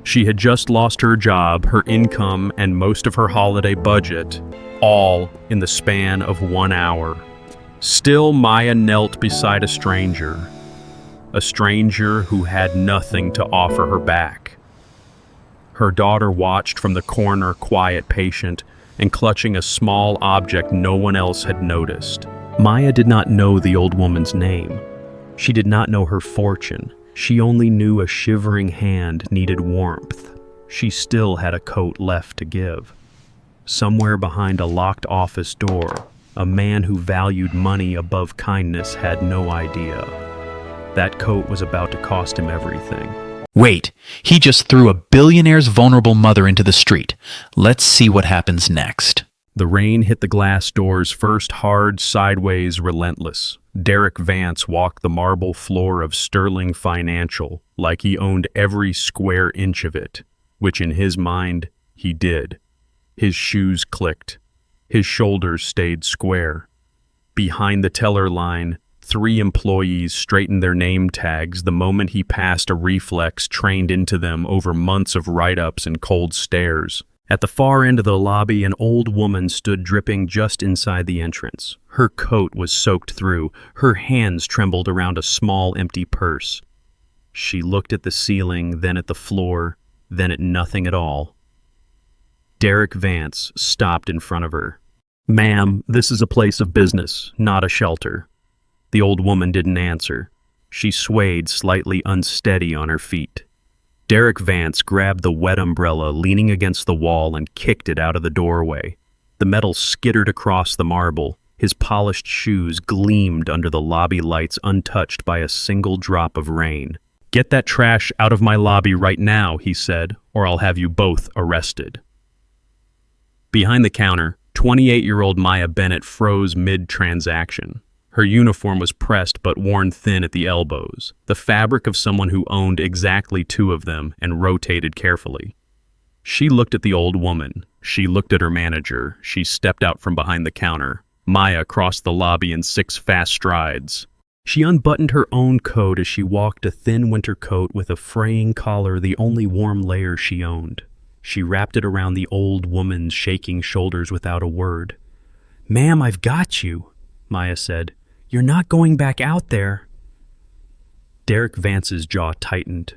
She had just lost her job, her income, and most of her holiday budget, all in the span of 1 hour. Still, Maya knelt beside a stranger who had nothing to offer her back. Her daughter watched from the corner, quiet, patient, and clutching a small object no one else had noticed. Maya did not know the old woman's name. She did not know her fortune. She only knew a shivering hand needed warmth. She still had a coat left to give. Somewhere behind a locked office door, a man who valued money above kindness had no idea. That coat was about to cost him everything. Wait, he just threw a billionaire's vulnerable mother into the street. Let's see what happens next. The rain hit the glass doors first, hard, sideways, relentless. Derek Vance walked the marble floor of Sterling Financial like he owned every square inch of it, which in his mind, he did. His shoes clicked. His shoulders stayed square. Behind the teller line, 3 employees straightened their name tags the moment he passed, a reflex trained into them over months of write-ups and cold stares. At the far end of the lobby, an old woman stood dripping just inside the entrance. Her coat was soaked through. Her hands trembled around a small, empty purse. She looked at the ceiling, then at the floor, then at nothing at all. Derek Vance stopped in front of her. "Ma'am, this is a place of business, not a shelter." The old woman didn't answer. She swayed, slightly unsteady on her feet. Derek Vance grabbed the wet umbrella leaning against the wall and kicked it out of the doorway. The metal skittered across the marble. His polished shoes gleamed under the lobby lights, untouched by a single drop of rain. "Get that trash out of my lobby right now," he said, "or I'll have you both arrested." Behind the counter, 28-year-old Maya Bennett froze mid-transaction. Her uniform was pressed but worn thin at the elbows, the fabric of someone who owned exactly 2 of them and rotated carefully. She looked at the old woman. She looked at her manager. She stepped out from behind the counter. Maya crossed the lobby in 6 fast strides. She unbuttoned her own coat as she walked, a thin winter coat with a fraying collar, the only warm layer she owned. She wrapped it around the old woman's shaking shoulders without a word. "Ma'am, I've got you," Maya said. "You're not going back out there." Derek Vance's jaw tightened.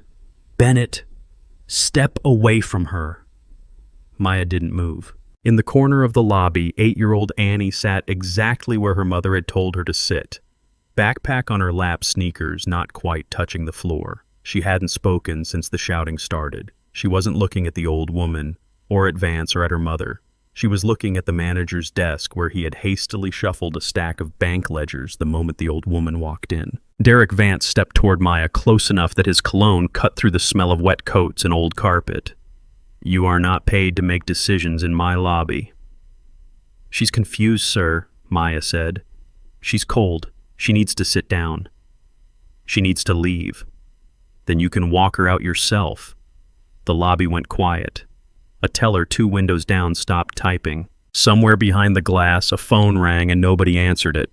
"Bennett, step away from her." Maya didn't move. In the corner of the lobby, 8-year-old Annie sat exactly where her mother had told her to sit. Backpack on her lap, sneakers not quite touching the floor. She hadn't spoken since the shouting started. She wasn't looking at the old woman, or at Vance, or at her mother. She was looking at the manager's desk where he had hastily shuffled a stack of bank ledgers the moment the old woman walked in. Derek Vance stepped toward Maya close enough that his cologne cut through the smell of wet coats and old carpet. "You are not paid to make decisions in my lobby." "She's confused, sir," Maya said. "She's cold. She needs to sit down. She needs to leave. Then you can walk her out yourself." The lobby went quiet. A teller 2 windows down stopped typing. Somewhere behind the glass, a phone rang and nobody answered it.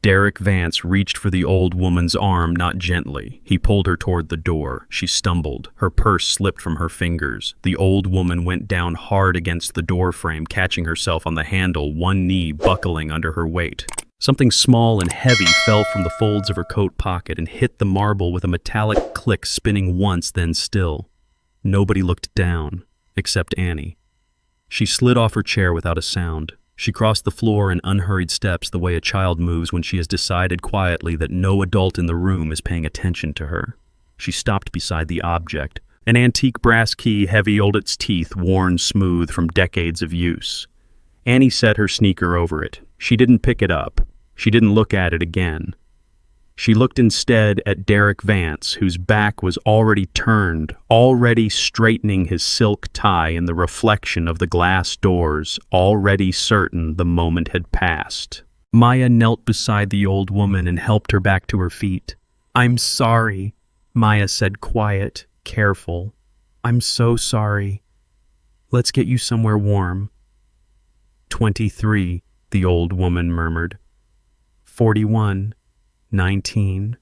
Derek Vance reached for the old woman's arm, not gently. He pulled her toward the door. She stumbled. Her purse slipped from her fingers. The old woman went down hard against the door frame, catching herself on the handle, one knee buckling under her weight. Something small and heavy fell from the folds of her coat pocket and hit the marble with a metallic click, spinning once, then still. Nobody looked down, except Annie. She slid off her chair without a sound. She crossed the floor in unhurried steps, the way a child moves when she has decided quietly that no adult in the room is paying attention to her. She stopped beside the object, an antique brass key heavy old its teeth, worn smooth from decades of use. Annie set her sneaker over it. She didn't pick it up. She didn't look at it again. She looked instead at Derek Vance, whose back was already turned, already straightening his silk tie in the reflection of the glass doors, already certain the moment had passed. Maya knelt beside the old woman and helped her back to her feet. "I'm sorry," Maya said, quiet, careful. "I'm so sorry. Let's get you somewhere warm." 23, the old woman murmured. 41. 19.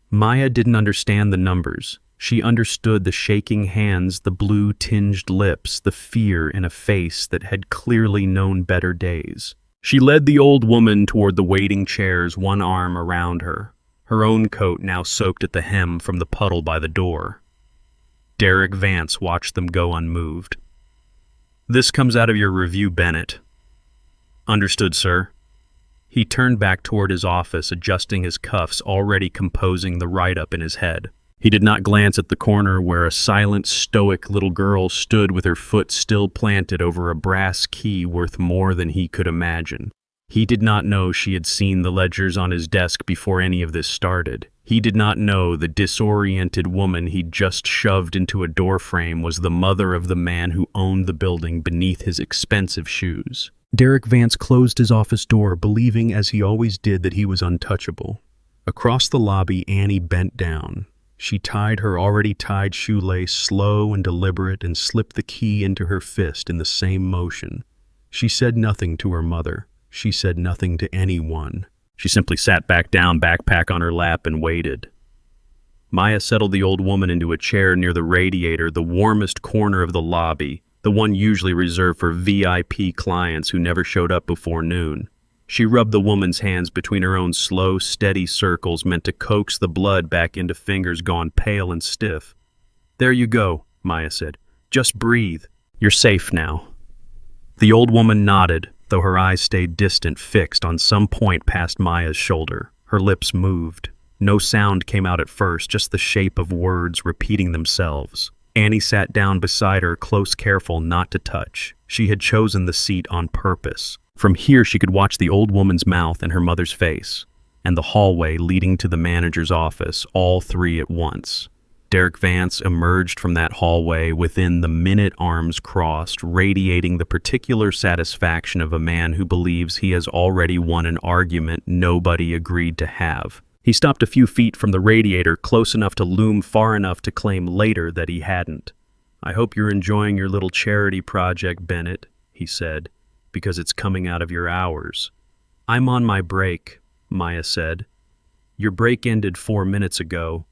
Maya didn't understand the numbers. She understood the shaking hands, the blue-tinged lips, the fear in a face that had clearly known better days. She led the old woman toward the waiting chairs, one arm around her, her own coat now soaked at the hem from the puddle by the door. Derek Vance watched them go unmoved. "This comes out of your review, Bennett." "Understood, sir." He turned back toward his office, adjusting his cuffs, already composing the write-up in his head. He did not glance at the corner where a silent, stoic little girl stood with her foot still planted over a brass key worth more than he could imagine. He did not know she had seen the ledgers on his desk before any of this started. He did not know the disoriented woman he'd just shoved into a doorframe was the mother of the man who owned the building beneath his expensive shoes. Derek Vance closed his office door, believing as he always did that he was untouchable. Across the lobby, Annie bent down. She tied her already tied shoelace, slow and deliberate, and slipped the key into her fist in the same motion. She said nothing to her mother. She said nothing to anyone. She simply sat back down, backpack on her lap, and waited. Maya settled the old woman into a chair near the radiator, the warmest corner of the lobby, the one usually reserved for VIP clients who never showed up before noon. She rubbed the woman's hands between her own slow, steady circles meant to coax the blood back into fingers gone pale and stiff. "There you go," Maya said. "Just breathe. You're safe now." The old woman nodded, though her eyes stayed distant, fixed on some point past Maya's shoulder. Her lips moved. No sound came out at first, just the shape of words repeating themselves. Annie sat down beside her, close, careful not to touch. She had chosen the seat on purpose. From here she could watch the old woman's mouth and her mother's face, and the hallway leading to the manager's office, all three at once. Derek Vance emerged from that hallway within the minute, arms crossed, radiating the particular satisfaction of a man who believes he has already won an argument nobody agreed to have. He stopped a few feet from the radiator, close enough to loom far enough to claim later that he hadn't. "I hope you're enjoying your little charity project, Bennett," he said, "because it's coming out of your hours." "I'm on my break," Maya said. "Your break ended 4 minutes ago."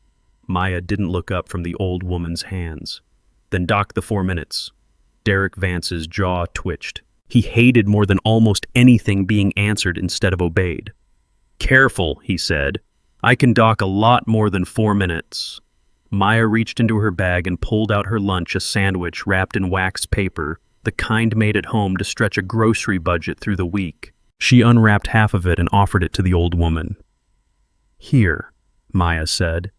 Maya didn't look up from the old woman's hands. "Then dock the 4 minutes." Derek Vance's jaw twitched. He hated more than almost anything being answered instead of obeyed. "Careful," he said. "I can dock a lot more than 4 minutes." Maya reached into her bag and pulled out her lunch, a sandwich wrapped in wax paper, the kind made at home to stretch a grocery budget through the week. She unwrapped half of it and offered it to the old woman. "Here," Maya said.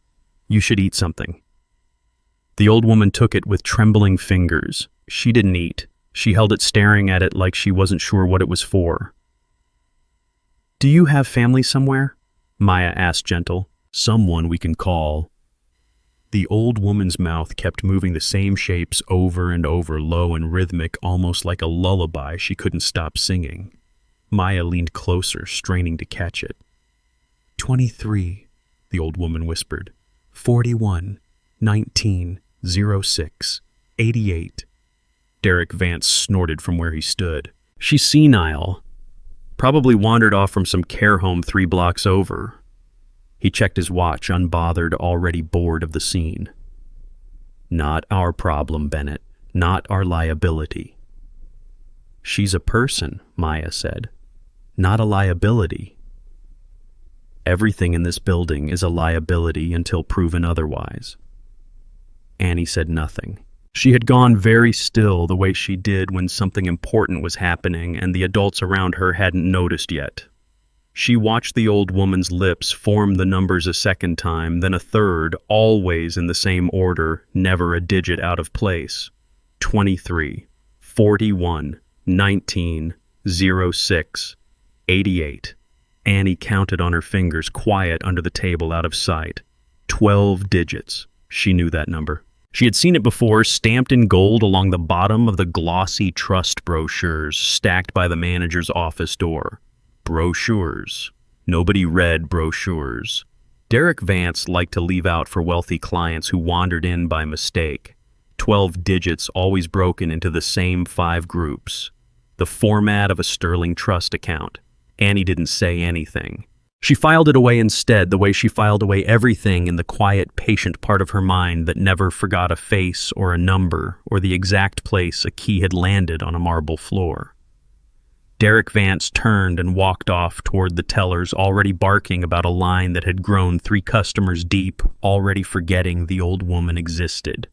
"You should eat something." The old woman took it with trembling fingers. She didn't eat. She held it, staring at it like she wasn't sure what it was for. "Do you have family somewhere?" Maya asked, gentle. "Someone we can call." The old woman's mouth kept moving the same shapes over and over, low and rhythmic, almost like a lullaby she couldn't stop singing. Maya leaned closer, straining to catch it. 23, the old woman whispered. 41, 19, 06, 88. Derek Vance snorted from where he stood. "She's senile. Probably wandered off from some care home 3 blocks over." He checked his watch, unbothered, already bored of the scene. "Not our problem, Bennett. Not our liability." "She's a person," Maya said. "Not a liability." "Everything in this building is a liability until proven otherwise." Annie said nothing. She had gone very still, the way she did when something important was happening and the adults around her hadn't noticed yet. She watched the old woman's lips form the numbers a second time, then a third, always in the same order, never a digit out of place. 23, 41, 19, 06, 88. Annie counted on her fingers, quiet under the table, out of sight. 12 digits. She knew that number. She had seen it before, stamped in gold along the bottom of the glossy trust brochures stacked by the manager's office door. Brochures. Nobody read brochures. Derek Vance liked to leave out for wealthy clients who wandered in by mistake. 12 digits always broken into the same 5 groups. The format of a Sterling Trust account. Annie didn't say anything. She filed it away instead, the way she filed away everything in the quiet, patient part of her mind that never forgot a face or a number or the exact place a key had landed on a marble floor. Derek Vance turned and walked off toward the tellers, already barking about a line that had grown 3 customers deep, already forgetting the old woman existed.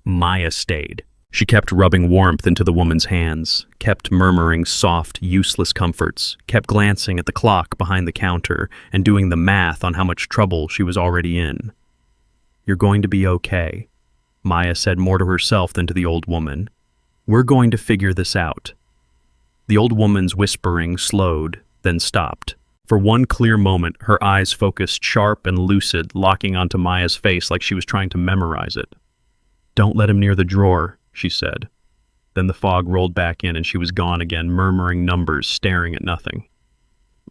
Maya stayed. She kept rubbing warmth into the woman's hands, kept murmuring soft, useless comforts, kept glancing at the clock behind the counter and doing the math on how much trouble she was already in. "You're going to be okay," Maya said more to herself than to the old woman. "We're going to figure this out." The old woman's whispering slowed, then stopped. For one clear moment, her eyes focused sharp and lucid, locking onto Maya's face like she was trying to memorize it. "Don't let him near the drawer," she said. Then the fog rolled back in and she was gone again, murmuring numbers, staring at nothing.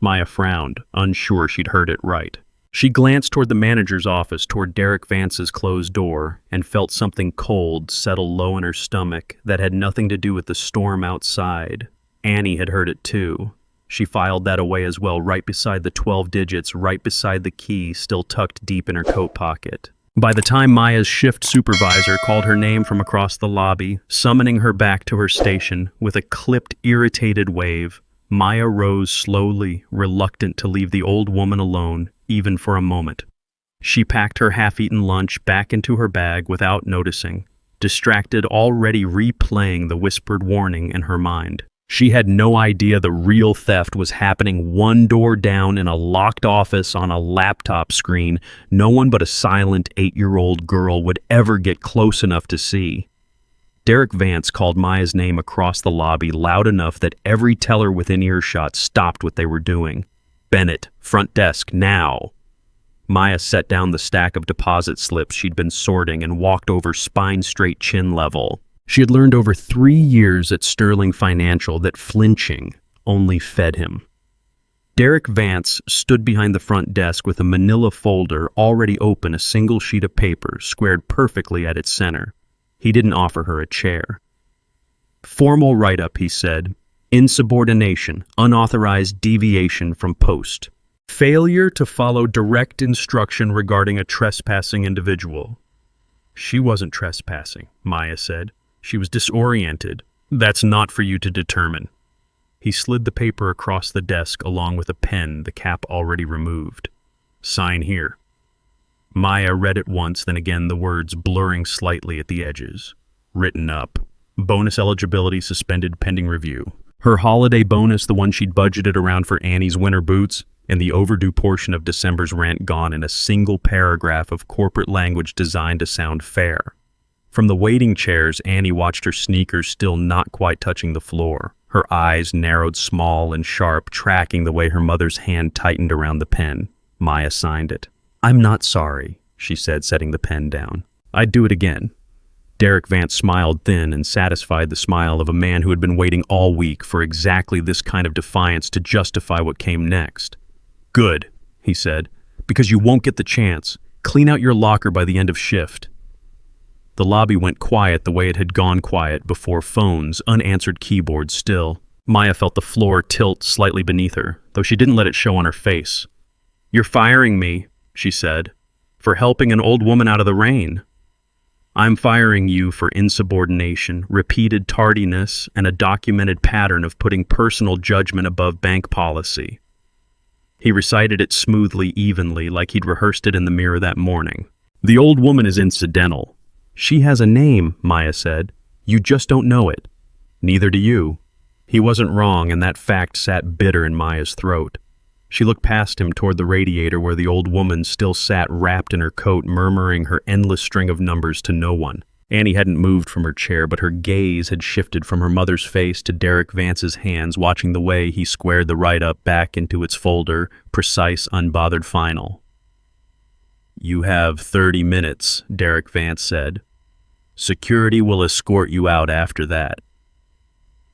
Maya frowned, unsure she'd heard it right. She glanced toward the manager's office, toward Derek Vance's closed door, and felt something cold settle low in her stomach that had nothing to do with the storm outside. Annie had heard it too. She filed that away as well, right beside the 12 digits, right beside the key, still tucked deep in her coat pocket. By the time Maya's shift supervisor called her name from across the lobby, summoning her back to her station, with a clipped, irritated wave, Maya rose slowly, reluctant to leave the old woman alone, even for a moment. She packed her half-eaten lunch back into her bag without noticing, distracted, already replaying the whispered warning in her mind. She had no idea the real theft was happening one door down in a locked office on a laptop screen no one but a silent 8-year-old girl would ever get close enough to see. Derek Vance called Maya's name across the lobby loud enough that every teller within earshot stopped what they were doing. "Bennett, front desk, now!" Maya set down the stack of deposit slips she'd been sorting and walked over spine-straight chin level. She had learned over 3 years at Sterling Financial that flinching only fed him. Derek Vance stood behind the front desk with a manila folder already open, a single sheet of paper squared perfectly at its center. He didn't offer her a chair. "Formal write-up," he said. "Insubordination, unauthorized deviation from post. Failure to follow direct instruction regarding a trespassing individual." "She wasn't trespassing," Maya said. "She was disoriented. That's not for you to determine." He slid the paper across the desk along with a pen, the cap already removed. "Sign here." Maya read it once, then again, the words blurring slightly at the edges. Written up. Bonus eligibility suspended pending review. Her holiday bonus, the one she'd budgeted around for Annie's winter boots, and the overdue portion of December's rent gone in a single paragraph of corporate language designed to sound fair. From the waiting chairs, Annie watched her sneakers still not quite touching the floor, her eyes narrowed small and sharp, tracking the way her mother's hand tightened around the pen. Maya signed it. "I'm not sorry," she said, setting the pen down. "I'd do it again." Derek Vance smiled thin and satisfied, the smile of a man who had been waiting all week for exactly this kind of defiance to justify what came next. "Good," he said, "because you won't get the chance. Clean out your locker by the end of shift." The lobby went quiet the way it had gone quiet before, phones, unanswered keyboards still. Maya felt the floor tilt slightly beneath her, though she didn't let it show on her face. "You're firing me," she said, "for helping an old woman out of the rain." "I'm firing you for insubordination, repeated tardiness, and a documented pattern of putting personal judgment above bank policy." He recited it smoothly, evenly, like he'd rehearsed it in the mirror that morning. "The old woman is incidental. She has a name," Maya said. "You just don't know it. Neither do you." He wasn't wrong, and that fact sat bitter in Maya's throat. She looked past him toward the radiator where the old woman still sat wrapped in her coat, murmuring her endless string of numbers to no one. Annie hadn't moved from her chair, but her gaze had shifted from her mother's face to Derek Vance's hands, watching the way he squared the write-up back into its folder, precise, unbothered final. "You have 30 minutes, Derek Vance said. "Security will escort you out after that."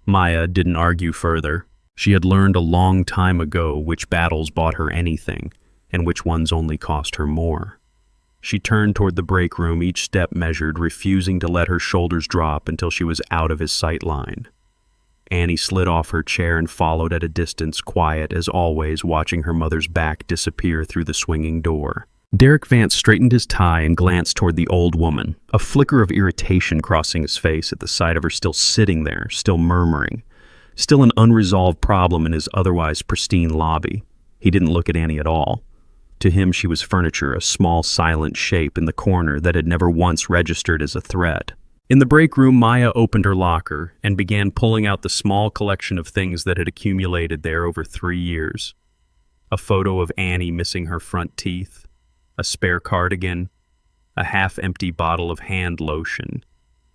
Maya didn't argue further. She had learned a long time ago which battles bought her anything, and which ones only cost her more. She turned toward the break room, each step measured, refusing to let her shoulders drop until she was out of his sight line. Annie slid off her chair and followed at a distance, quiet as always, watching her mother's back disappear through the swinging door. Derek Vance straightened his tie and glanced toward the old woman, a flicker of irritation crossing his face at the sight of her still sitting there, still murmuring. Still an unresolved problem in his otherwise pristine lobby. He didn't look at Annie at all. To him, she was furniture, a small, silent shape in the corner that had never once registered as a threat. In the break room, Maya opened her locker and began pulling out the small collection of things that had accumulated there over 3 years. A photo of Annie missing her front teeth, a spare cardigan, a half-empty bottle of hand lotion.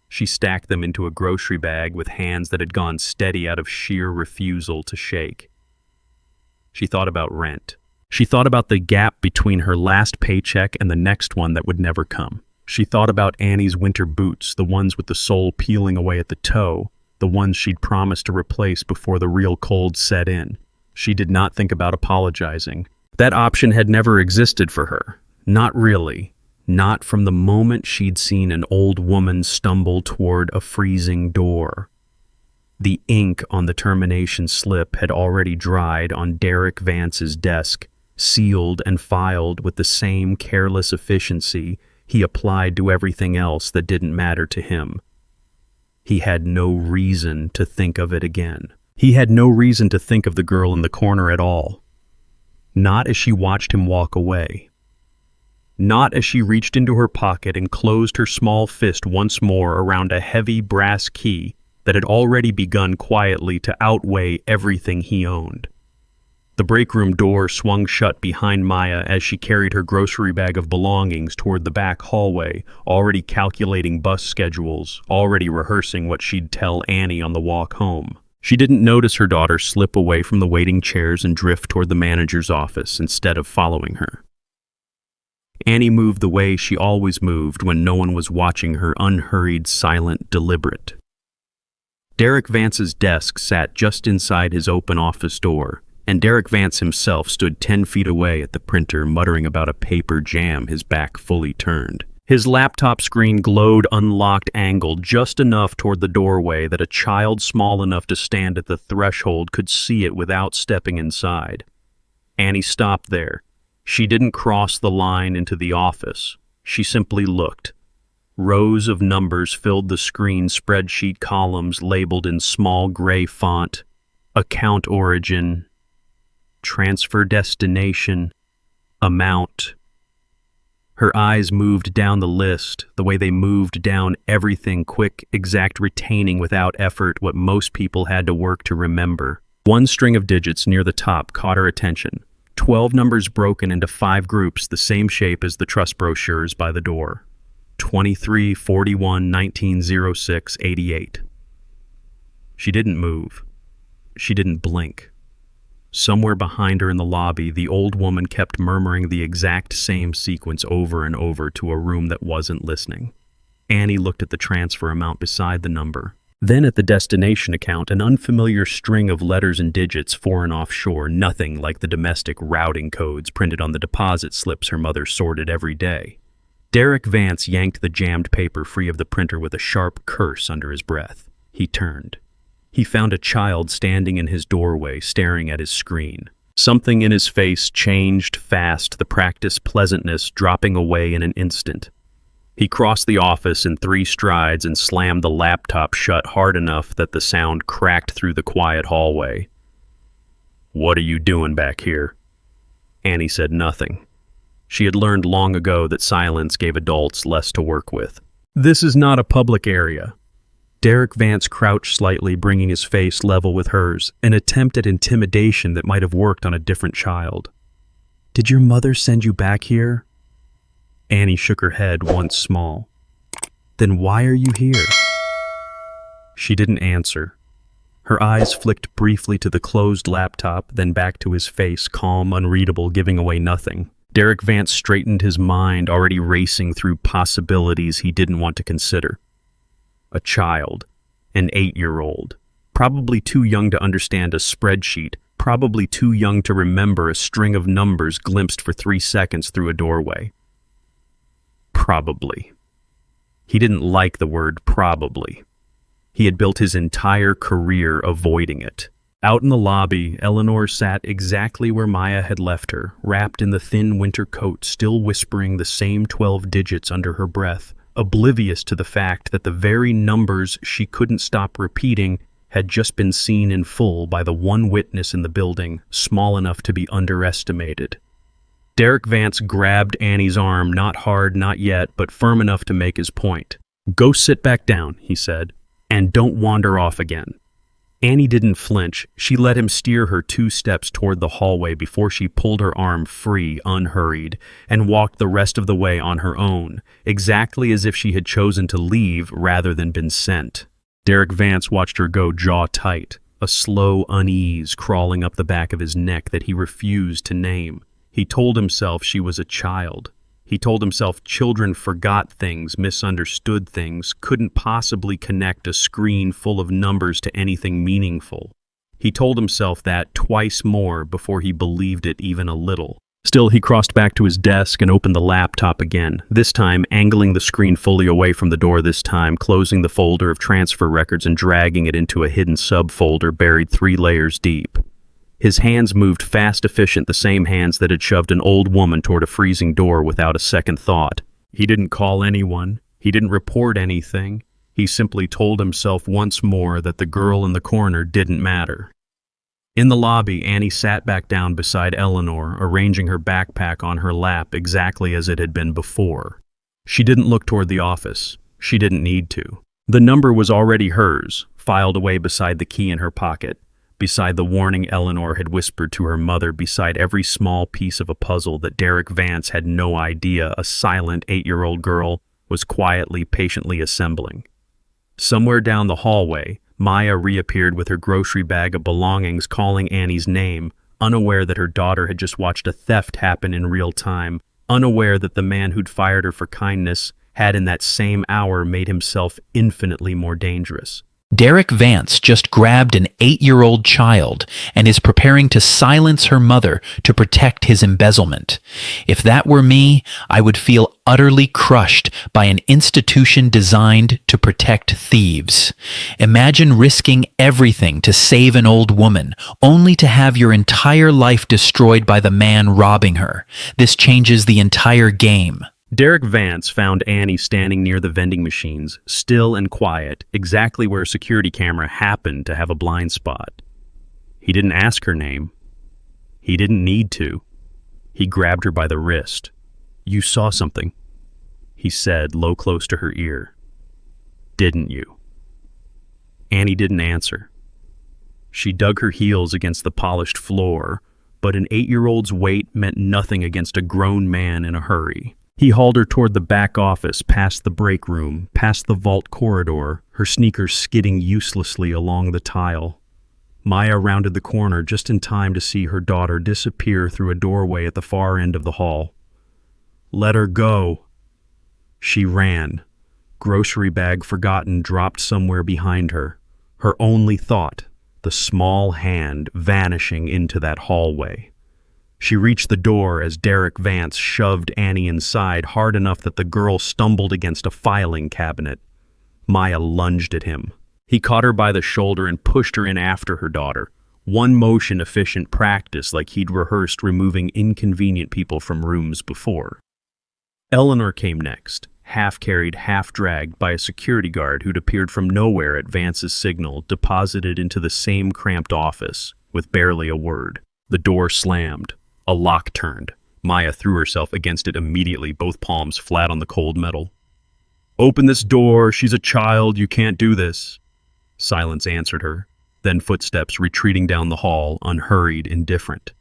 She stacked them into a grocery bag with hands that had gone steady out of sheer refusal to shake. She thought about rent. She thought about the gap between her last paycheck and the next one that would never come. She thought about Annie's winter boots, the ones with the sole peeling away at the toe, the ones she'd promised to replace before the real cold set in. She did not think about apologizing. That option had never existed for her. Not really. Not from the moment she'd seen an old woman stumble toward a freezing door. The ink on the termination slip had already dried on Derek Vance's desk, sealed and filed with the same careless efficiency he applied to everything else that didn't matter to him. He had no reason to think of it again. He had no reason to think of the girl in the corner at all. Not as she watched him walk away. Not as she reached into her pocket and closed her small fist once more around a heavy brass key that had already begun quietly to outweigh everything he owned. The break room door swung shut behind Maya as she carried her grocery bag of belongings toward the back hallway, already calculating bus schedules, already rehearsing what she'd tell Annie on the walk home. She didn't notice her daughter slip away from the waiting chairs and drift toward the manager's office instead of following her. Annie moved the way she always moved when no one was watching her, unhurried, silent, deliberate. Derek Vance's desk sat just inside his open office door, and Derek Vance himself stood 10 feet away at the printer, muttering about a paper jam, his back fully turned. His laptop screen glowed unlocked, angled just enough toward the doorway that a child small enough to stand at the threshold could see it without stepping inside. Annie stopped there. She didn't cross the line into the office. She simply looked. Rows of numbers filled the screen, spreadsheet columns labeled in small gray font. Account origin, transfer destination, amount. Her eyes moved down the list, the way they moved down everything, quick, exact, retaining without effort what most people had to work to remember. One string of digits near the top caught her attention. 12 numbers broken into 5 groups, the same shape as the trust brochures by the door. 23, 41, 19, 06, 88. She didn't move. She didn't blink. Somewhere behind her in the lobby, the old woman kept murmuring the exact same sequence over and over to a room that wasn't listening. Annie looked at the transfer amount beside the number. Then at the destination account, an unfamiliar string of letters and digits, foreign offshore, nothing like the domestic routing codes printed on the deposit slips her mother sorted every day. Derek Vance yanked the jammed paper free of the printer with a sharp curse under his breath. He turned. He found a child standing in his doorway, staring at his screen. Something in his face changed fast, the practiced pleasantness dropping away in an instant. He crossed the office in 3 strides and slammed the laptop shut hard enough that the sound cracked through the quiet hallway. "What are you doing back here?" Annie said nothing. She had learned long ago that silence gave adults less to work with. "This is not a public area." Derek Vance crouched slightly, bringing his face level with hers, an attempt at intimidation that might have worked on a different child. "Did your mother send you back here?" Annie shook her head once small. "Then why are you here?" She didn't answer. Her eyes flicked briefly to the closed laptop, then back to his face, calm, unreadable, giving away nothing. Derek Vance straightened his mind, already racing through possibilities he didn't want to consider. A child, an 8-year-old, probably too young to understand a spreadsheet, probably too young to remember a string of numbers glimpsed for 3 seconds through a doorway. Probably. He didn't like the word probably. He had built his entire career avoiding it. Out in the lobby, Eleanor sat exactly where Maya had left her, wrapped in the thin winter coat, still whispering the same 12 digits under her breath, oblivious to the fact that the very numbers she couldn't stop repeating had just been seen in full by the one witness in the building, small enough to be underestimated. Derek Vance grabbed Annie's arm, not hard, not yet, but firm enough to make his point. "Go sit back down," he said, "and don't wander off again." Annie didn't flinch. She let him steer her 2 steps toward the hallway before she pulled her arm free, unhurried, and walked the rest of the way on her own, exactly as if she had chosen to leave rather than been sent. Derek Vance watched her go, jaw tight, a slow unease crawling up the back of his neck that he refused to name. He told himself she was a child. He told himself children forgot things, misunderstood things, couldn't possibly connect a screen full of numbers to anything meaningful. He told himself that twice more before he believed it even a little. Still, he crossed back to his desk and opened the laptop again, this time angling the screen fully away from the door, this time closing the folder of transfer records and dragging it into a hidden subfolder buried 3 layers deep. His hands moved fast, efficient, the same hands that had shoved an old woman toward a freezing door without a second thought. He didn't call anyone. He didn't report anything. He simply told himself once more that the girl in the corner didn't matter. In the lobby, Annie sat back down beside Eleanor, arranging her backpack on her lap exactly as it had been before. She didn't look toward the office. She didn't need to. The number was already hers, filed away beside the key in her pocket, beside the warning Eleanor had whispered to her mother, beside every small piece of a puzzle that Derek Vance had no idea a silent 8-year-old girl was quietly, patiently assembling. Somewhere down the hallway, Maya reappeared with her grocery bag of belongings, calling Annie's name, unaware that her daughter had just watched a theft happen in real time, unaware that the man who'd fired her for kindness had in that same hour made himself infinitely more dangerous. Derek Vance just grabbed an 8-year-old child and is preparing to silence her mother to protect his embezzlement. If that were me, I would feel utterly crushed by an institution designed to protect thieves. Imagine risking everything to save an old woman, only to have your entire life destroyed by the man robbing her. This changes the entire game. Derek Vance found Annie standing near the vending machines, still and quiet, exactly where a security camera happened to have a blind spot. He didn't ask her name. He didn't need to. He grabbed her by the wrist. "You saw something," he said, low, close to her ear. "Didn't you?" Annie didn't answer. She dug her heels against the polished floor, but an 8-year-old's weight meant nothing against a grown man in a hurry. He hauled her toward the back office, past the break room, past the vault corridor, her sneakers skidding uselessly along the tile. Maya rounded the corner just in time to see her daughter disappear through a doorway at the far end of the hall. "Let her go." She ran. Grocery bag forgotten, dropped somewhere behind her. Her only thought, the small hand vanishing into that hallway. She reached the door as Derek Vance shoved Annie inside hard enough that the girl stumbled against a filing cabinet. Maya lunged at him. He caught her by the shoulder and pushed her in after her daughter. One motion, efficient practice like he'd rehearsed removing inconvenient people from rooms before. Eleanor came next, half-carried, half-dragged by a security guard who'd appeared from nowhere at Vance's signal, deposited into the same cramped office, with barely a word. The door slammed. A lock turned. Maya threw herself against it immediately, both palms flat on the cold metal. "Open this door. She's a child. You can't do this." Silence answered her, then footsteps retreating down the hall, unhurried, indifferent.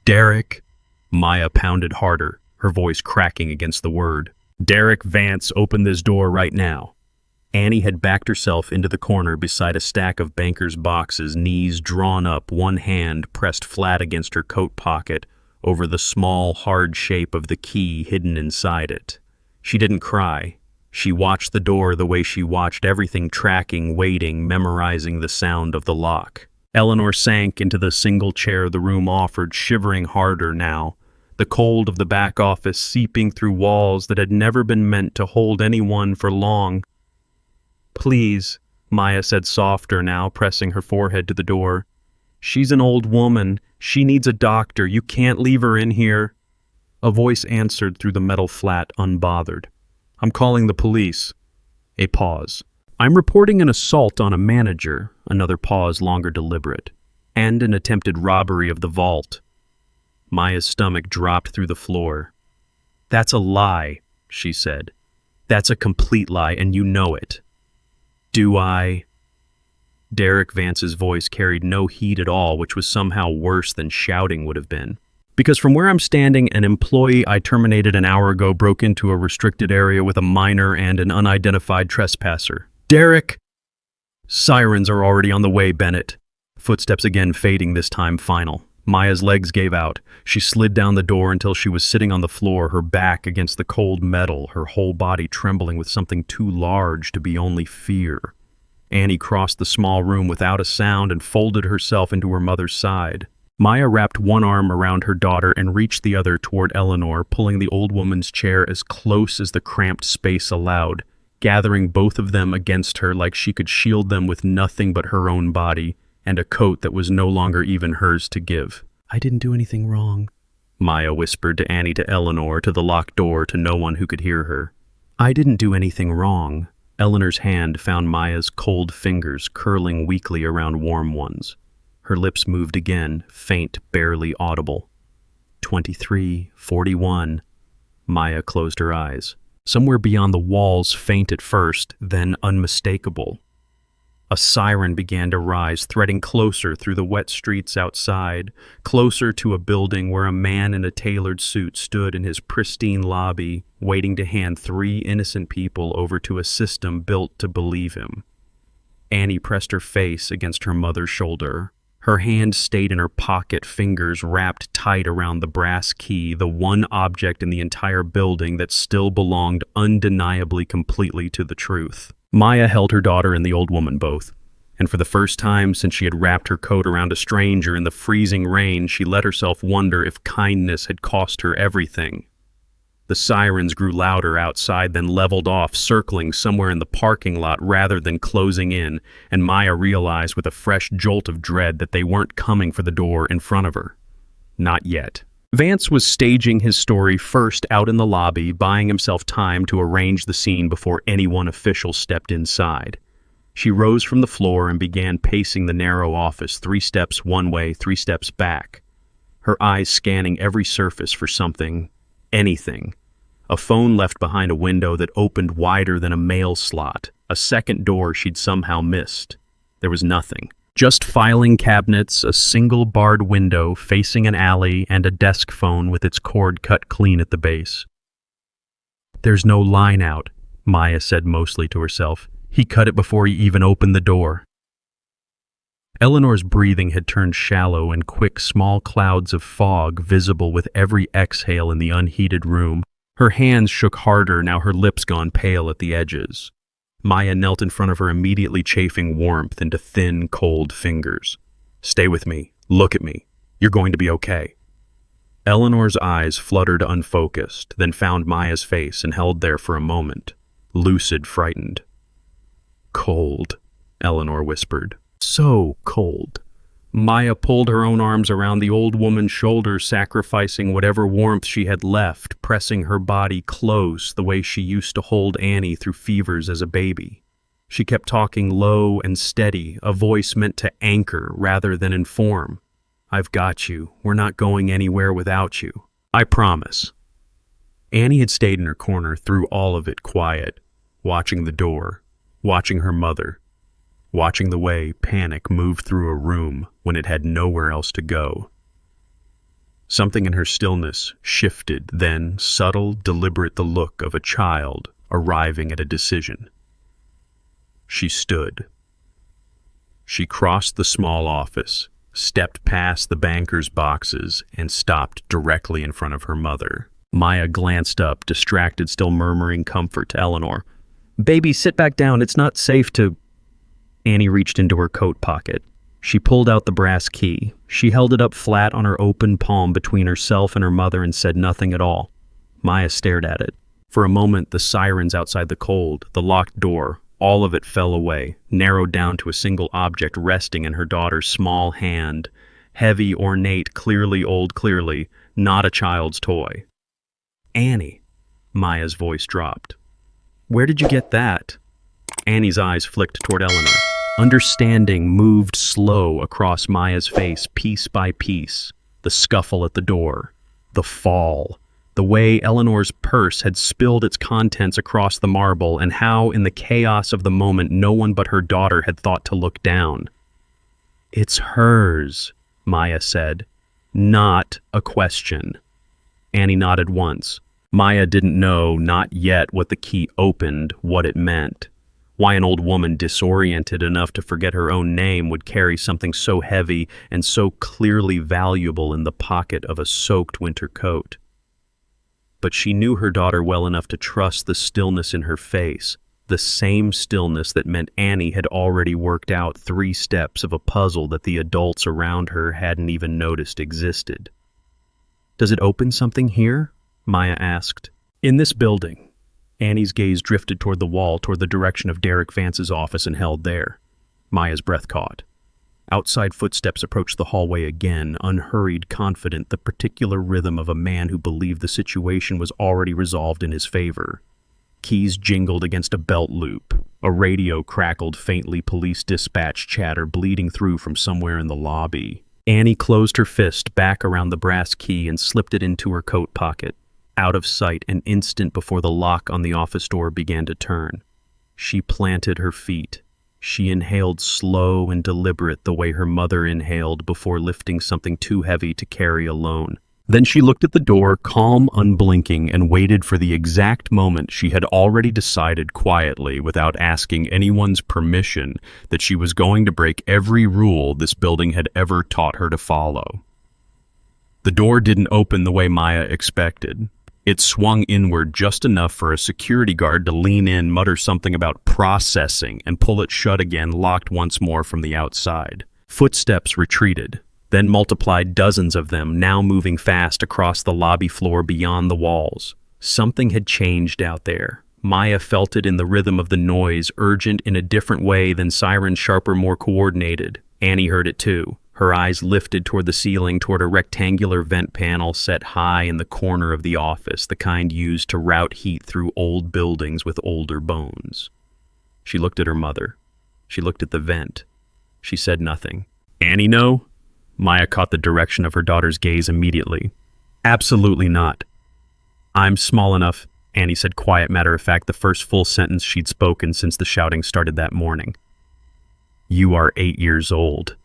"Derek!" Maya pounded harder, her voice cracking against the word. "Derek Vance, open this door right now." Annie had backed herself into the corner beside a stack of banker's boxes, knees drawn up, one hand pressed flat against her coat pocket, over the small, hard shape of the key hidden inside it. She didn't cry. She watched the door the way she watched everything, tracking, waiting, memorizing the sound of the lock. Eleanor sank into the single chair the room offered, shivering harder now, the cold of the back office seeping through walls that had never been meant to hold anyone for long. "Please," Maya said softer now, pressing her forehead to the door. "She's an old woman. She needs a doctor. You can't leave her in here." A voice answered through the metal flat, unbothered. "I'm calling the police." A pause. "I'm reporting an assault on a manager." Another pause, longer deliberate. "And an attempted robbery of the vault." Maya's stomach dropped through the floor. "That's a lie," she said. "That's a complete lie, and you know it." "Do I?" Derek Vance's voice carried no heat at all, which was somehow worse than shouting would have been. "Because from where I'm standing, an employee I terminated an hour ago broke into a restricted area with a minor and an unidentified trespasser." "Derek!" "Sirens are already on the way, Bennett." Footsteps again fading, this time final. Maya's legs gave out. She slid down the door until she was sitting on the floor, her back against the cold metal, her whole body trembling with something too large to be only fear. Annie crossed the small room without a sound and folded herself into her mother's side. Maya wrapped one arm around her daughter and reached the other toward Eleanor, pulling the old woman's chair as close as the cramped space allowed, gathering both of them against her like she could shield them with nothing but her own body and a coat that was no longer even hers to give. "I didn't do anything wrong," Maya whispered to Annie, to Eleanor, to the locked door, to no one who could hear her. "I didn't do anything wrong." Eleanor's hand found Maya's cold fingers curling weakly around warm ones. Her lips moved again, faint, barely audible. 23, 41. Maya closed her eyes. Somewhere beyond the walls, faint at first, then unmistakable. A siren began to rise, threading closer through the wet streets outside, closer to a building where a man in a tailored suit stood in his pristine lobby, waiting to hand 3 innocent people over to a system built to believe him. Annie pressed her face against her mother's shoulder. Her hand stayed in her pocket, fingers wrapped tight around the brass key, the one object in the entire building that still belonged undeniably completely to the truth. Maya held her daughter and the old woman both, and for the first time since she had wrapped her coat around a stranger in the freezing rain, she let herself wonder if kindness had cost her everything. The sirens grew louder outside, then leveled off, circling somewhere in the parking lot rather than closing in, and Maya realized with a fresh jolt of dread that they weren't coming for the door in front of her. Not yet. Vance was staging his story first out in the lobby, buying himself time to arrange the scene before anyone official stepped inside. She rose from the floor and began pacing the narrow office, 3 steps one way, 3 steps back, her eyes scanning every surface for something, anything. A phone left behind a window that opened wider than a mail slot, a second door she'd somehow missed. There was nothing. Just filing cabinets, a single barred window facing an alley, and a desk phone with its cord cut clean at the base. "There's no line out," Maya said mostly to herself. "He cut it before he even opened the door." Eleanor's breathing had turned shallow, and quick, small clouds of fog visible with every exhale in the unheated room. Her hands shook harder, now her lips gone pale at the edges. Maya knelt in front of her, immediately chafing warmth into thin, cold fingers. "Stay with me. Look at me. You're going to be okay." Eleanor's eyes fluttered unfocused, then found Maya's face and held there for a moment, lucid, frightened. "Cold," Eleanor whispered. "So cold." Maya pulled her own arms around the old woman's shoulders, sacrificing whatever warmth she had left, pressing her body close the way she used to hold Annie through fevers as a baby. She kept talking low and steady, a voice meant to anchor rather than inform. "I've got you. We're not going anywhere without you. I promise." Annie had stayed in her corner through all of it, quiet, watching the door, watching her mother, watching the way panic moved through a room when it had nowhere else to go. Something in her stillness shifted, then, subtle, deliberate, the look of a child arriving at a decision. She stood. She crossed the small office, stepped past the banker's boxes, and stopped directly in front of her mother. Maya glanced up, distracted, still murmuring comfort to Eleanor. "Baby, sit back down. It's not safe to—" Annie reached into her coat pocket. She pulled out the brass key. She held it up flat on her open palm between herself and her mother and said nothing at all. Maya stared at it. For a moment, the sirens outside the cold, the locked door, All of it fell away, narrowed down to a single object resting in her daughter's small hand. Heavy, ornate, clearly old, clearly not a child's toy. "Annie," Maya's voice dropped. "Where did you get that?" Annie's eyes flicked toward Eleanor. Understanding moved slow across Maya's face, piece by piece. The scuffle at the door. The fall. The way Eleanor's purse had spilled its contents across the marble, and how, in the chaos of the moment, no one but her daughter had thought to look down. "It's hers," Maya said. Not a question. Annie nodded once. Maya didn't know, not yet, what the key opened, what it meant. Why an old woman disoriented enough to forget her own name would carry something so heavy and so clearly valuable in the pocket of a soaked winter coat. But she knew her daughter well enough to trust the stillness in her face, the same stillness that meant Annie had already worked out 3 steps of a puzzle that the adults around her hadn't even noticed existed. "Does it open something here?" Maya asked. "In this building." Annie's gaze drifted toward the wall, toward the direction of Derek Vance's office, and held there. Maya's breath caught. Outside footsteps approached the hallway again, unhurried, confident, the particular rhythm of a man who believed the situation was already resolved in his favor. Keys jingled against a belt loop. A radio crackled faintly, police dispatch chatter bleeding through from somewhere in the lobby. Annie closed her fist back around the brass key and slipped it into her coat pocket, out of sight an instant before the lock on the office door began to turn. She planted her feet. She inhaled slow and deliberate the way her mother inhaled before lifting something too heavy to carry alone. Then she looked at the door, calm, unblinking, and waited for the exact moment she had already decided quietly, without asking anyone's permission, that she was going to break every rule this building had ever taught her to follow. The door didn't open the way Maya expected. It swung inward just enough for a security guard to lean in, mutter something about processing, and pull it shut again, locked once more from the outside. Footsteps retreated, then multiplied, dozens of them, now moving fast across the lobby floor beyond the walls. Something had changed out there. Maya felt it in the rhythm of the noise, urgent in a different way than sirens, sharper, more coordinated. Annie heard it too. Her eyes lifted toward the ceiling, toward a rectangular vent panel set high in the corner of the office, the kind used to route heat through old buildings with older bones. She looked at her mother. She looked at the vent. She said nothing. "Annie know?" Maya caught the direction of her daughter's gaze immediately. "Absolutely not." "I'm small enough," Annie said, quiet, matter-of-fact, the first full sentence she'd spoken since the shouting started that morning. "You are 8 years old."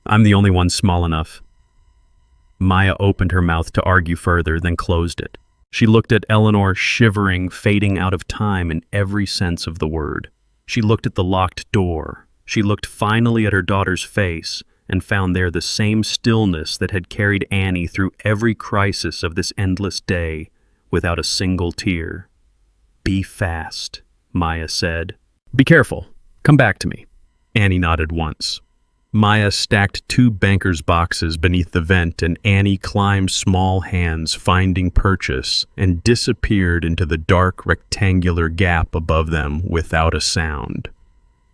"I'm the only one small enough." Maya opened her mouth to argue further, then closed it. She looked at Eleanor, shivering, fading out of time in every sense of the word. She looked at the locked door. She looked finally at her daughter's face, and found there the same stillness that had carried Annie through every crisis of this endless day, without a single tear. "Be fast," Maya said. "Be careful. Come back to me." Annie nodded once. Maya stacked 2 banker's boxes beneath the vent, and Annie climbed small hands, finding purchase, and disappeared into the dark rectangular gap above them without a sound.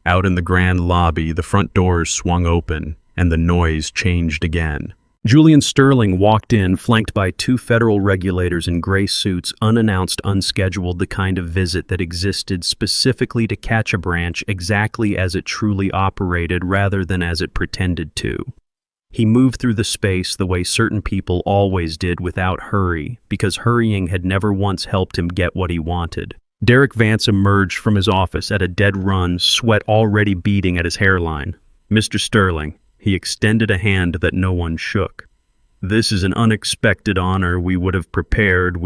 Out in the grand lobby, the front doors swung open, and the noise changed again. Julian Sterling walked in, flanked by 2 federal regulators in gray suits, unannounced, unscheduled, the kind of visit that existed specifically to catch a branch exactly as it truly operated rather than as it pretended to. He moved through the space the way certain people always did, without hurry, because hurrying had never once helped him get what he wanted. Derek Vance emerged from his office at a dead run, sweat already beading at his hairline. "Mr. Sterling." He extended a hand that no one shook. "This is an unexpected honor. We would have prepared.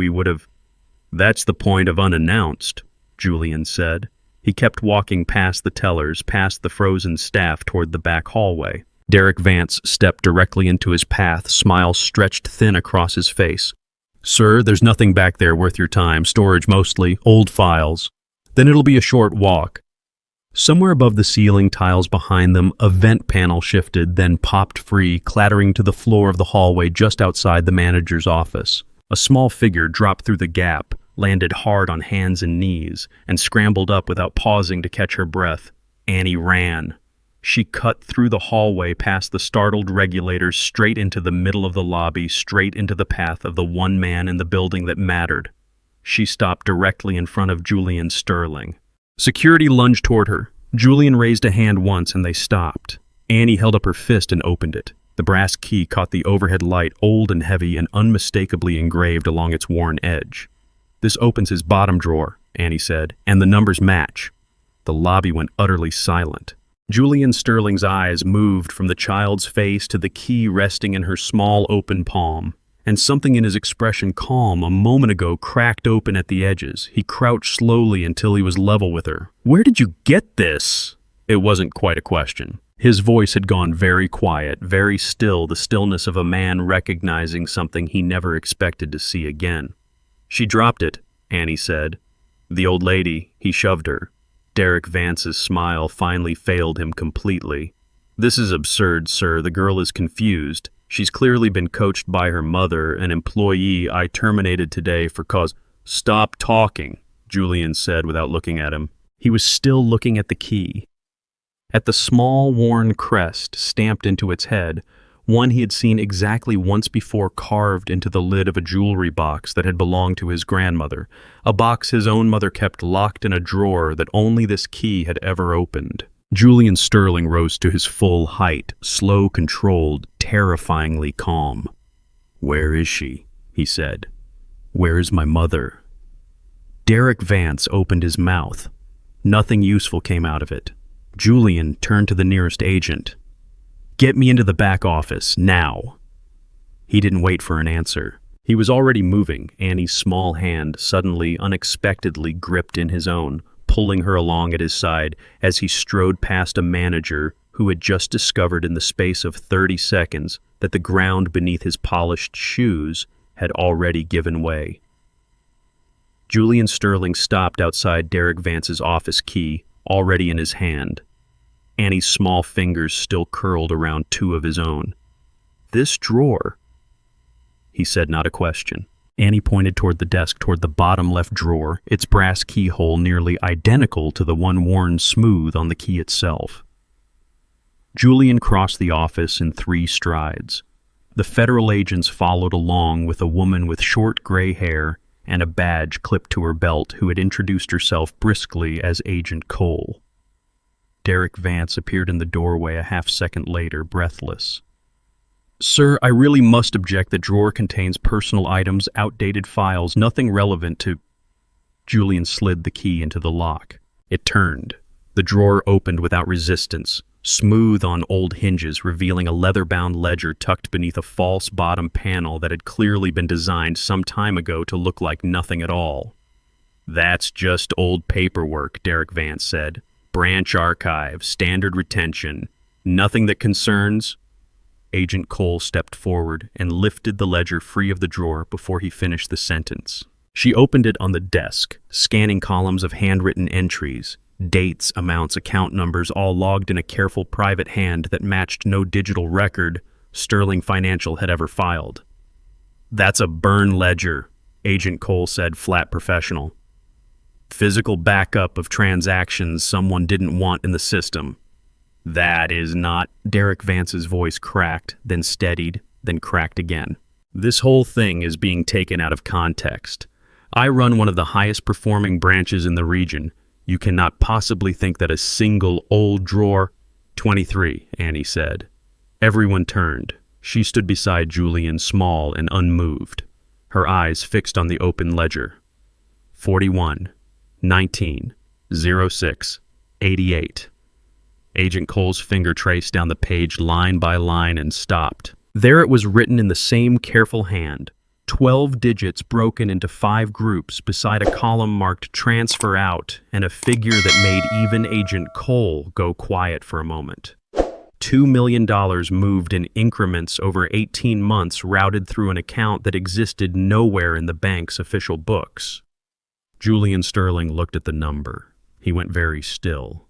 "That's the point of unannounced," Julian said. He kept walking past the tellers, past the frozen staff, toward the back hallway. Derek Vance stepped directly into his path, smile stretched thin across his face. "Sir, there's nothing back there worth your time. Storage mostly, old files. Then it'll be a short walk." Somewhere above the ceiling tiles behind them, a vent panel shifted, then popped free, clattering to the floor of the hallway just outside the manager's office. A small figure dropped through the gap, landed hard on hands and knees, and scrambled up without pausing to catch her breath. Annie ran. She cut through the hallway past the startled regulators straight into the middle of the lobby, straight into the path of the one man in the building that mattered. She stopped directly in front of Julian Sterling. Security lunged toward her. Julian raised a hand once and they stopped. Annie held up her fist and opened it. The brass key caught the overhead light, old and heavy and unmistakably engraved along its worn edge. "This opens his bottom drawer," Annie said, "and the numbers match." The lobby went utterly silent. Julian Sterling's eyes moved from the child's face to the key resting in her small open palm, and something in his expression, calm a moment ago, cracked open at the edges. He crouched slowly until he was level with her. "Where did you get this?" It wasn't quite a question. His voice had gone very quiet, very still, the stillness of a man recognizing something he never expected to see again. "She dropped it," Annie said. "The old lady," he shoved her. Derek Vance's smile finally failed him completely. "This is absurd, sir. The girl is confused. She's clearly been coached by her mother, an employee I terminated today for cause—" "Stop talking," Julian said without looking at him. He was still looking at the key. At the small, worn crest stamped into its head, one he had seen exactly once before carved into the lid of a jewelry box that had belonged to his grandmother, a box his own mother kept locked in a drawer that only this key had ever opened. Julian Sterling rose to his full height, slow, controlled, terrifyingly calm. "Where is she?" he said. "Where is my mother?" Derek Vance opened his mouth. Nothing useful came out of it. Julian turned to the nearest agent. "Get me into the back office, now." He didn't wait for an answer. He was already moving. Annie's small hand suddenly, unexpectedly gripped in his own, pulling her along at his side as he strode past a manager who had just discovered in the space of 30 seconds that the ground beneath his polished shoes had already given way. Julian Sterling stopped outside Derek Vance's office, key already in his hand. Annie's small fingers still curled around two of his own. "This drawer," he said, not a question. Annie pointed toward the desk, toward the bottom left drawer, its brass keyhole nearly identical to the one worn smooth on the key itself. Julian crossed the office in 3 strides. The federal agents followed along with a woman with short gray hair and a badge clipped to her belt who had introduced herself briskly as Agent Cole. Derek Vance appeared in the doorway a half-second later, breathless. "Sir, I really must object. The drawer contains personal items, outdated files, nothing relevant to—" Julian slid the key into the lock. It turned. The drawer opened without resistance, smooth on old hinges, revealing a leather-bound ledger tucked beneath a false bottom panel that had clearly been designed some time ago to look like nothing at all. "That's just old paperwork," Derek Vance said. "Branch archive, standard retention. Nothing that concerns—" Agent Cole stepped forward and lifted the ledger free of the drawer before he finished the sentence. She opened it on the desk, scanning columns of handwritten entries, dates, amounts, account numbers, all logged in a careful private hand that matched no digital record Sterling Financial had ever filed. "That's a burn ledger," Agent Cole said, flat professional. "Physical backup of transactions someone didn't want in the system." "That is not—" Derek Vance's voice cracked, then steadied, then cracked again. "This whole thing is being taken out of context. I run one of the highest performing branches in the region. You cannot possibly think that a single old drawer—" 23, Annie said. Everyone turned. She stood beside Julian, small and unmoved, her eyes fixed on the open ledger. 41, 19, 06, 88. Agent Cole's finger traced down the page line by line and stopped. There it was written in the same careful hand, 12 digits broken into 5 groups beside a column marked transfer out and a figure that made even Agent Cole go quiet for a moment. $2 million moved in increments over 18 months, routed through an account that existed nowhere in the bank's official books. Julian Sterling looked at the number. He went very still.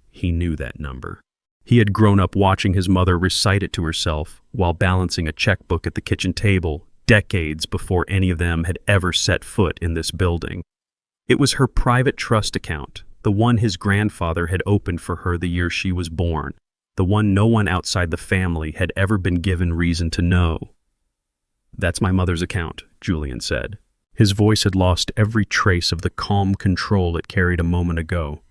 He knew that number. He had grown up watching his mother recite it to herself while balancing a checkbook at the kitchen table, decades before any of them had ever set foot in this building. It was her private trust account, the one his grandfather had opened for her the year she was born, the one no one outside the family had ever been given reason to know. "That's my mother's account," Julian said. His voice had lost every trace of the calm control it carried a moment ago.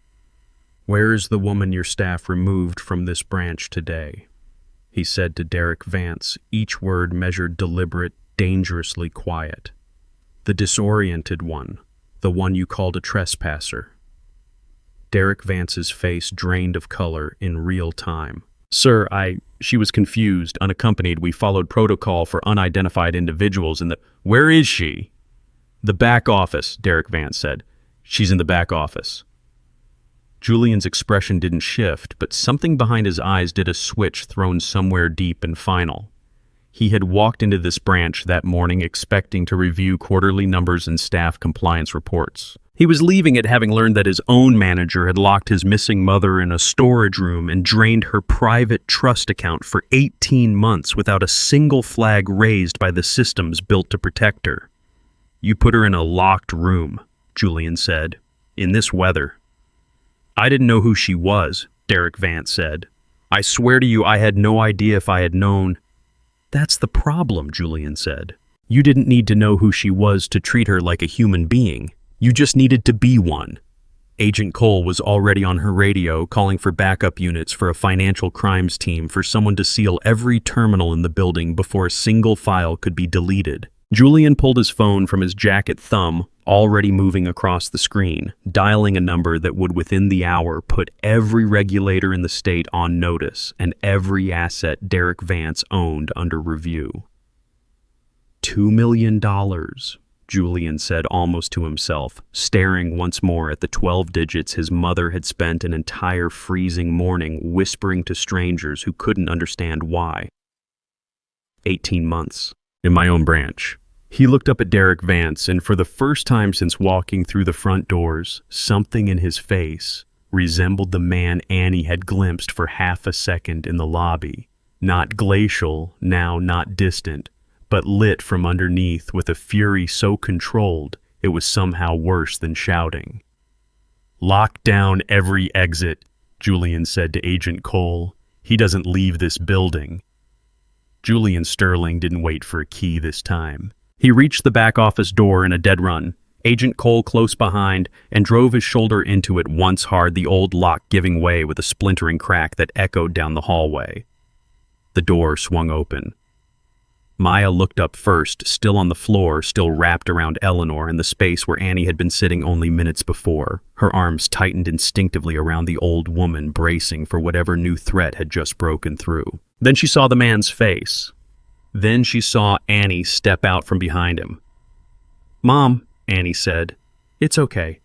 "Where is the woman your staff removed from this branch today?" he said to Derek Vance, each word measured deliberate, dangerously quiet. "The disoriented one, the one you called a trespasser." Derek Vance's face drained of color in real time. "Sir, she was confused, unaccompanied. We followed protocol for unidentified individuals in the—" "Where is she?" "The back office," Derek Vance said. "She's in the back office." Julian's expression didn't shift, but something behind his eyes did a switch thrown somewhere deep and final. He had walked into this branch that morning expecting to review quarterly numbers and staff compliance reports. He was leaving it having learned that his own manager had locked his missing mother in a storage room and drained her private trust account for 18 months without a single flag raised by the systems built to protect her. "You put her in a locked room," Julian said, "in this weather." "I didn't know who she was," Derek Vance said. "I swear to you I had no idea if I had known." "That's the problem," Julian said. "You didn't need to know who she was to treat her like a human being. You just needed to be one." Agent Cole was already on her radio calling for backup units for a financial crimes team for someone to seal every terminal in the building before a single file could be deleted. Julian pulled his phone from his jacket thumb, already moving across the screen, dialing a number that would within the hour put every regulator in the state on notice and every asset Derek Vance owned under review. $2 million, Julian said almost to himself, staring once more at the 12 digits his mother had spent an entire freezing morning whispering to strangers who couldn't understand why. 18 months. In my own branch. He looked up at Derek Vance, and for the first time since walking through the front doors, something in his face resembled the man Annie had glimpsed for half a second in the lobby. Not glacial, now not distant, but lit from underneath with a fury so controlled it was somehow worse than shouting. "Lock down every exit," Julian said to Agent Cole. "He doesn't leave this building." Julian Sterling didn't wait for a key this time. He reached the back office door in a dead run, Agent Cole close behind, and drove his shoulder into it once hard, the old lock giving way with a splintering crack that echoed down the hallway. The door swung open. Maya looked up first, still on the floor, still wrapped around Eleanor in the space where Annie had been sitting only minutes before. Her arms tightened instinctively around the old woman, bracing for whatever new threat had just broken through. Then she saw the man's face. Then she saw Annie step out from behind him. "Mom," Annie said, "it's okay."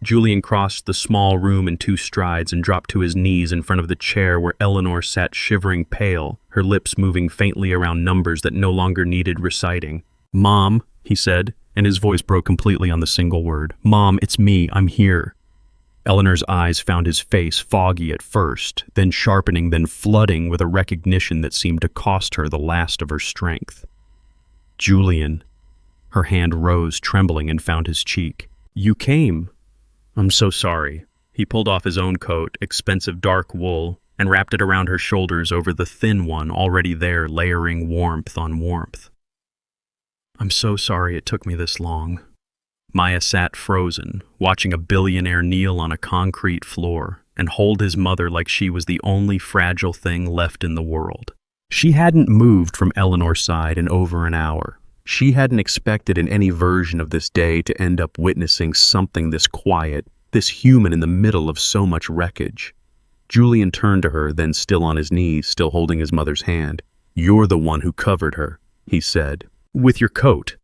Julian crossed the small room in 2 strides and dropped to his knees in front of the chair where Eleanor sat shivering pale, her lips moving faintly around numbers that no longer needed reciting. "Mom," he said, and his voice broke completely on the single word. "Mom, it's me. I'm here." Eleanor's eyes found his face foggy at first, then sharpening, then flooding with a recognition that seemed to cost her the last of her strength. "Julian." Her hand rose, trembling, and found his cheek. "You came." "I'm so sorry." He pulled off his own coat, expensive dark wool, and wrapped it around her shoulders over the thin one already there, layering warmth on warmth. "I'm so sorry it took me this long." Maya sat frozen, watching a billionaire kneel on a concrete floor and hold his mother like she was the only fragile thing left in the world. She hadn't moved from Eleanor's side in over an hour. She hadn't expected in any version of this day to end up witnessing something this quiet, this human in the middle of so much wreckage. Julian turned to her, then still on his knees, still holding his mother's hand. "You're the one who covered her," he said. "With your coat."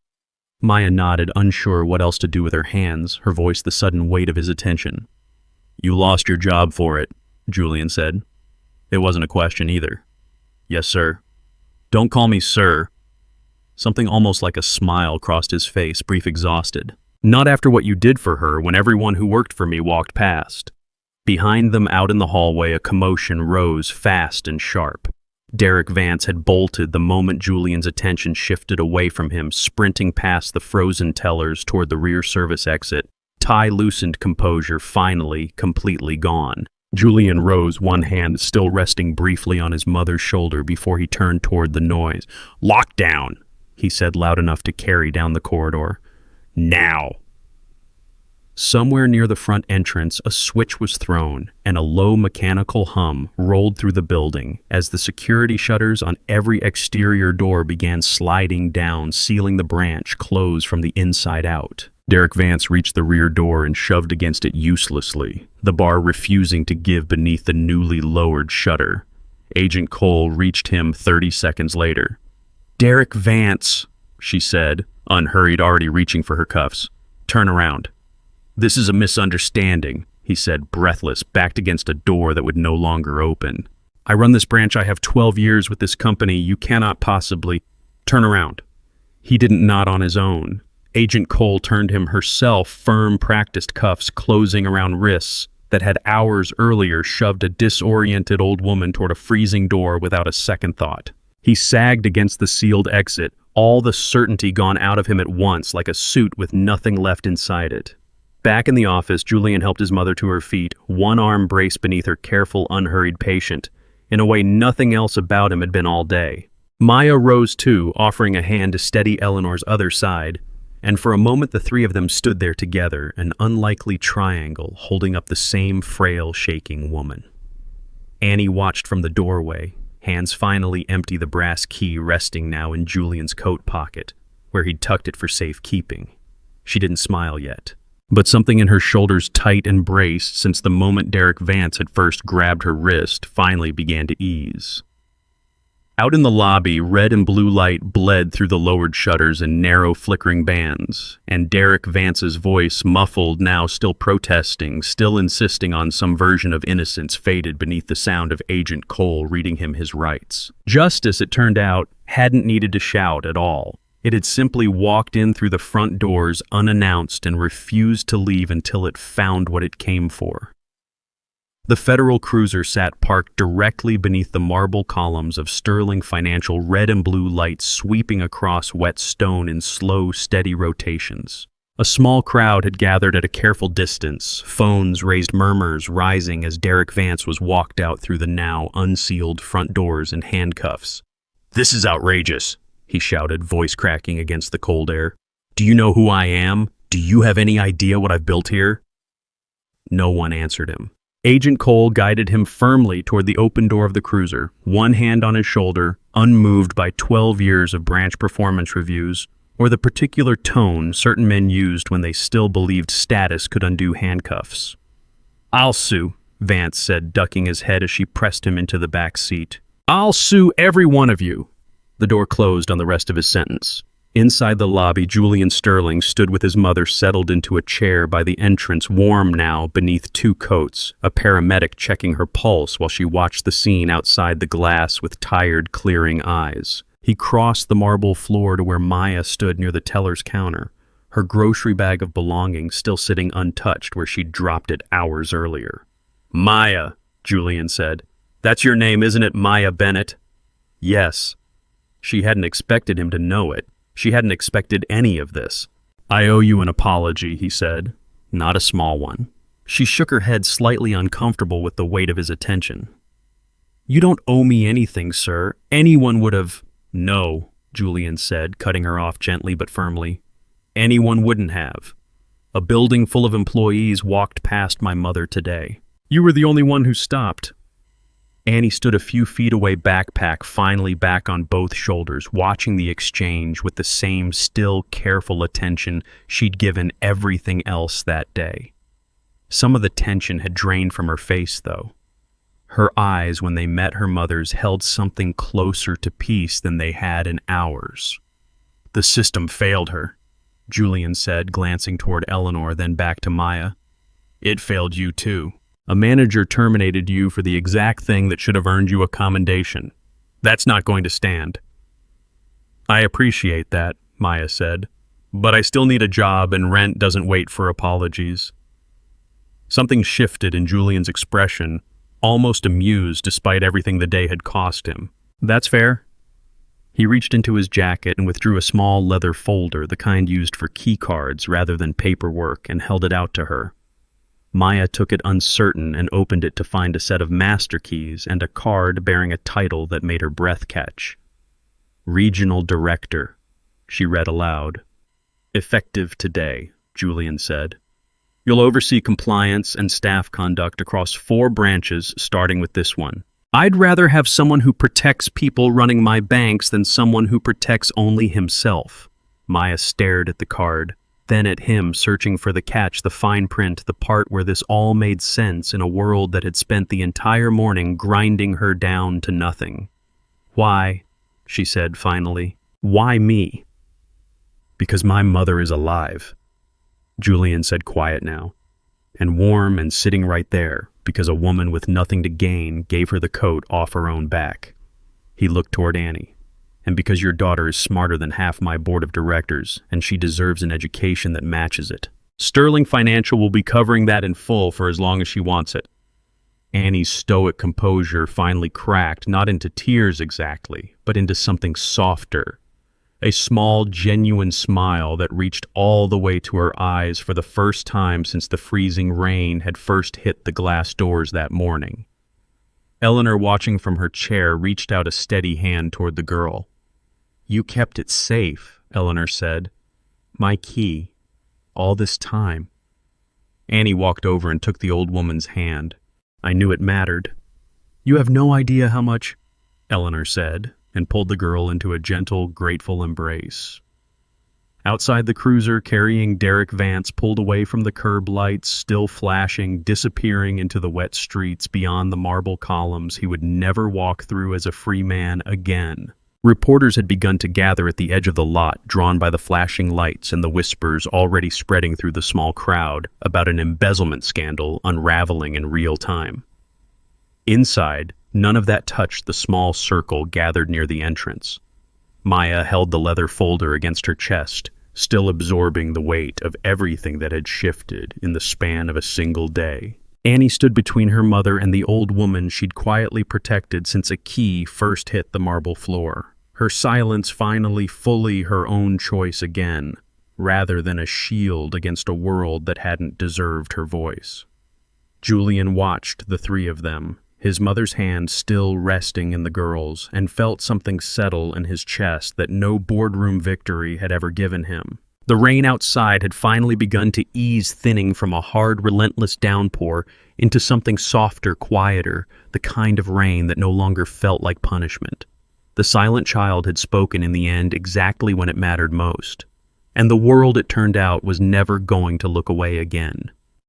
Maya nodded, unsure what else to do with her hands, her voice the sudden weight of his attention. "You lost your job for it," Julian said. "It wasn't a question either." "Yes, sir." "Don't call me sir." Something almost like a smile crossed his face, brief, exhausted. "Not after what you did for her when everyone who worked for me walked past." Behind them, out in the hallway, a commotion rose fast and sharp. Derek Vance had bolted the moment Julian's attention shifted away from him, sprinting past the frozen tellers toward the rear service exit. Ty loosened composure, finally completely gone. Julian rose, one hand still resting briefly on his mother's shoulder before he turned toward the noise. "Lockdown," he said loud enough to carry down the corridor. "Now." Somewhere near the front entrance, a switch was thrown, and a low mechanical hum rolled through the building as the security shutters on every exterior door began sliding down, sealing the branch closed from the inside out. Derek Vance reached the rear door and shoved against it uselessly, the bar refusing to give beneath the newly lowered shutter. Agent Cole reached him 30 seconds later. "Derek Vance," she said, unhurried, already reaching for her cuffs. "Turn around." "This is a misunderstanding," he said, breathless, backed against a door that would no longer open. "I run this branch. I have 12 years with this company. You cannot possibly—" "Turn around." He didn't nod on his own. Agent Cole turned him herself, firm, practiced cuffs closing around wrists that had hours earlier shoved a disoriented old woman toward a freezing door without a second thought. He sagged against the sealed exit, all the certainty gone out of him at once, like a suit with nothing left inside it. Back in the office, Julian helped his mother to her feet, one arm braced beneath her careful, unhurried patient, in a way nothing else about him had been all day. Maya rose too, offering a hand to steady Eleanor's other side, and for a moment the three of them stood there together, an unlikely triangle holding up the same frail, shaking woman. Annie watched from the doorway, hands finally empty, the brass key resting now in Julian's coat pocket, where he'd tucked it for safekeeping. She didn't smile yet, but something in her shoulders, tight and braced since the moment Derek Vance had first grabbed her wrist, finally began to ease. Out in the lobby, red and blue light bled through the lowered shutters in narrow, flickering bands, and Derek Vance's voice, muffled now, still protesting, still insisting on some version of innocence, faded beneath the sound of Agent Cole reading him his rights. Justice, it turned out, hadn't needed to shout at all. It had simply walked in through the front doors unannounced and refused to leave until it found what it came for. The federal cruiser sat parked directly beneath the marble columns of sterling financial, red and blue lights sweeping across wet stone in slow, steady rotations. A small crowd had gathered at a careful distance, phones raised murmurs rising as Derek Vance was walked out through the now unsealed front doors in handcuffs. "This is outrageous," he shouted, voice cracking against the cold air. "Do you know who I am? Do you have any idea what I've built here?" No one answered him. Agent Cole guided him firmly toward the open door of the cruiser, one hand on his shoulder, unmoved by 12 years of branch performance reviews, or the particular tone certain men used when they still believed status could undo handcuffs. "I'll sue," Vance said, ducking his head as she pressed him into the back seat. "I'll sue every one of you." The door closed on the rest of his sentence. Inside the lobby, Julian Sterling stood with his mother settled into a chair by the entrance, warm now beneath two coats, a paramedic checking her pulse while she watched the scene outside the glass with tired, clearing eyes. He crossed the marble floor to where Maya stood near the teller's counter, her grocery bag of belongings still sitting untouched where she'd dropped it hours earlier. "Maya," Julian said. "That's your name, isn't it, Maya Bennett?" "Yes." She hadn't expected him to know it. She hadn't expected any of this. "I owe you an apology," he said. "Not a small one." She shook her head, slightly uncomfortable with the weight of his attention. "You don't owe me anything, sir. Anyone would have—" "No," Julian said, cutting her off gently but firmly. "Anyone wouldn't have. A building full of employees walked past my mother today. You were the only one who stopped." Annie stood a few feet away, backpack finally back on both shoulders, watching the exchange with the same still, careful attention she'd given everything else that day. Some of the tension had drained from her face, though. Her eyes, when they met her mother's, held something closer to peace than they had in hours. "The system failed her," Julian said, glancing toward Eleanor, then back to Maya. "It failed you, too. A manager terminated you for the exact thing that should have earned you a commendation. That's not going to stand." "I appreciate that," Maya said, "but I still need a job and rent doesn't wait for apologies." Something shifted in Julian's expression, almost amused despite everything the day had cost him. That's fair. He reached into his jacket and withdrew a small leather folder, the kind used for key cards rather than paperwork, and held it out to her. Maya took it uncertain and opened it to find a set of master keys and a card bearing a title that made her breath catch. Regional Director, she read aloud. Effective today, Julian said. You'll oversee compliance and staff conduct across 4 branches, starting with this one. I'd rather have someone who protects people running my banks than someone who protects only himself. Maya stared at the card, then at him, searching for the catch, the fine print, the part where this all made sense in a world that had spent the entire morning grinding her down to nothing. Why? She said finally. Why me? Because my mother is alive, Julian said, quiet now, and warm and sitting right there, because a woman with nothing to gain gave her the coat off her own back. He looked toward Annie. And because your daughter is smarter than half my board of directors, and she deserves an education that matches it. Sterling Financial will be covering that in full for as long as she wants it. Annie's stoic composure finally cracked, not into tears exactly, but into something softer. A small, genuine smile that reached all the way to her eyes for the first time since the freezing rain had first hit the glass doors that morning. Eleanor, watching from her chair, reached out a steady hand toward the girl. You kept it safe, Eleanor said. My key. All this time. Annie walked over and took the old woman's hand. I knew it mattered. You have no idea how much, Eleanor said, and pulled the girl into a gentle, grateful embrace. Outside the cruiser, carrying Derek Vance pulled away from the curb lights, still flashing, disappearing into the wet streets beyond the marble columns he would never walk through as a free man again. Reporters had begun to gather at the edge of the lot, drawn by the flashing lights and the whispers already spreading through the small crowd about an embezzlement scandal unraveling in real time. Inside, none of that touched the small circle gathered near the entrance. Maya held the leather folder against her chest, still absorbing the weight of everything that had shifted in the span of a single day. Annie stood between her mother and the old woman she'd quietly protected since a key first hit the marble floor. Her silence finally fully her own choice again, rather than a shield against a world that hadn't deserved her voice. Julian watched the 3 of them, his mother's hand still resting in the girl's, and felt something settle in his chest that no boardroom victory had ever given him. The rain outside had finally begun to ease, thinning from a hard, relentless downpour into something softer, quieter, the kind of rain that no longer felt like punishment. The silent child had spoken in the end exactly when it mattered most, and the world, it turned out, was never going to look away again.